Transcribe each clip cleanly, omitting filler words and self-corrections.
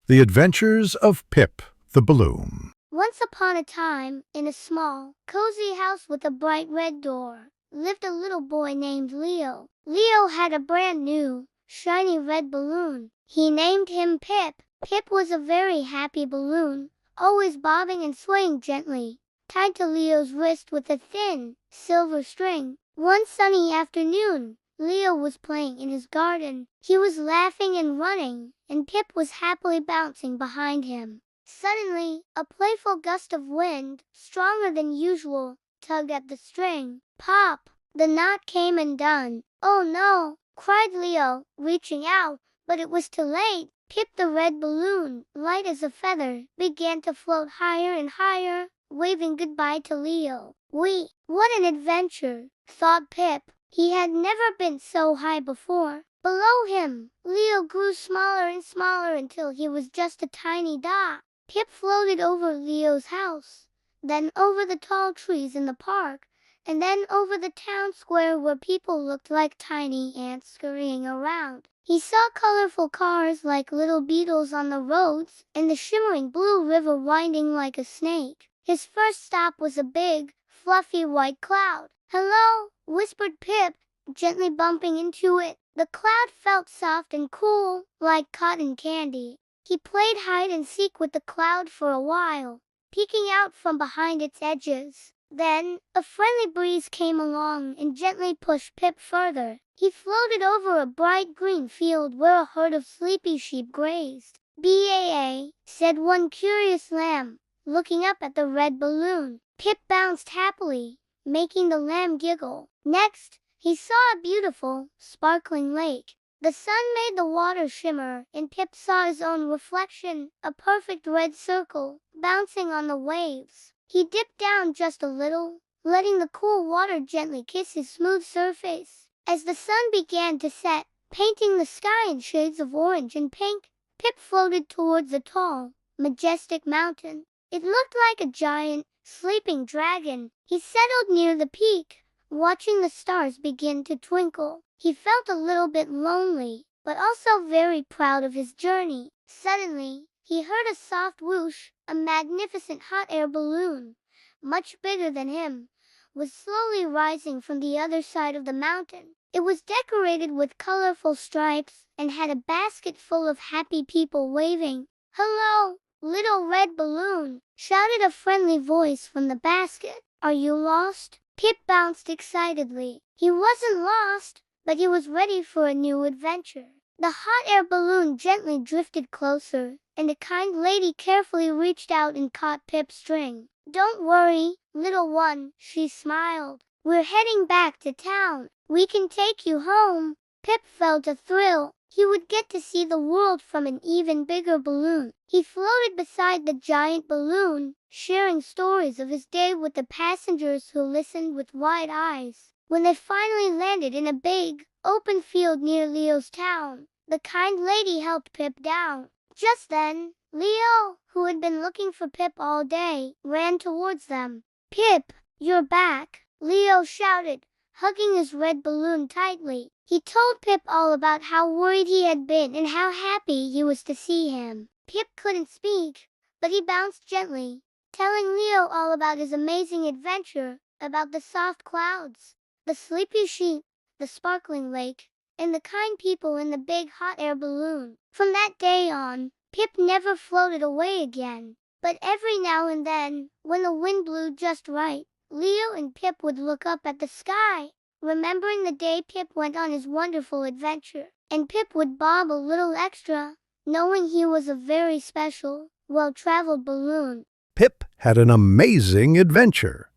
The Adventures of Pip the Balloon. Once upon a time, in a small, cozy house with a bright red door, lived a little boy named Leo. Leo had a brand new, shiny red balloon. He named him Pip. Pip was a very happy balloon, always bobbing and swaying gently, tied to Leo's wrist with a thin, silver string. One sunny afternoon, Leo was playing in his garden. He was laughing and running, and Pip was happily bouncing behind him. Suddenly, a playful gust of wind, stronger than usual, tugged at the string. Pop! The knot came undone. "Oh no!" cried Leo, reaching out, but it was too late. Pip the red balloon, light as a feather, began to float higher and higher, waving goodbye to Leo. What an adventure, thought Pip. He had never been so high before. Below him, Leo grew smaller and smaller until he was just a tiny dot. Pip floated over Leo's house, then over the tall trees in the park, and then over the town square where people looked like tiny ants scurrying around. He saw colorful cars like little beetles on the roads, and the shimmering blue river winding like a snake. His first stop was a big, fluffy white cloud. "Hello," whispered Pip, gently bumping into it. The cloud felt soft and cool, like cotton candy. He played hide and seek with the cloud for a while, peeking out from behind its edges. Then, a friendly breeze came along and gently pushed Pip further. He floated over a bright green field where a herd of sleepy sheep grazed. "Baa," said one curious lamb, looking up at the red balloon. Pip bounced happily, making the lamb giggle. Next, he saw a beautiful, sparkling lake. The sun made the water shimmer, and Pip saw his own reflection, a perfect red circle, bouncing on the waves. He dipped down just a little, letting the cool water gently kiss his smooth surface. As the sun began to set, painting the sky in shades of orange and pink, Pip floated towards a tall, majestic mountain. It looked like a giant, sleeping dragon. He settled near the peak, watching the stars begin to twinkle. He felt a little bit lonely, but also very proud of his journey. Suddenly, he heard a soft whoosh. A magnificent hot air balloon, much bigger than him, was slowly rising from the other side of the mountain. It was decorated with colorful stripes and had a basket full of happy people waving. "Hello, little red balloon," shouted a friendly voice from the basket. "Are you lost?" Pip bounced excitedly. He wasn't lost, but he was ready for a new adventure. The hot air balloon gently drifted closer, and a kind lady carefully reached out and caught Pip's string. "Don't worry, little one," she smiled. "We're heading back to town. We can take you home." Pip felt a thrill. He would get to see the world from an even bigger balloon. He floated beside the giant balloon, sharing stories of his day with the passengers who listened with wide eyes. When they finally landed in a big, open field near Leo's town, the kind lady helped Pip down. Just then, Leo, who had been looking for Pip all day, ran towards them. "Pip, you're back!" Leo shouted, hugging his red balloon tightly. He told Pip all about how worried he had been and how happy he was to see him. Pip couldn't speak, but he bounced gently, telling Leo all about his amazing adventure, about the soft clouds, the sleepy sheep, the sparkling lake, and the kind people in the big hot air balloon. From that day on, Pip never floated away again. But every now and then, when the wind blew just right, Leo and Pip would look up at the sky, remembering the day Pip went on his wonderful adventure. And Pip would bob a little extra, knowing he was a very special, well-traveled balloon. Pip had an amazing adventure.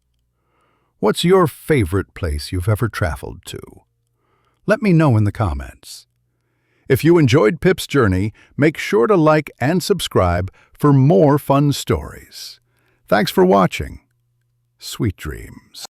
What's your favorite place you've ever traveled to? Let me know in the comments. If you enjoyed Pip's journey, make sure to like and subscribe for more fun stories. Thanks for watching. Sweet dreams.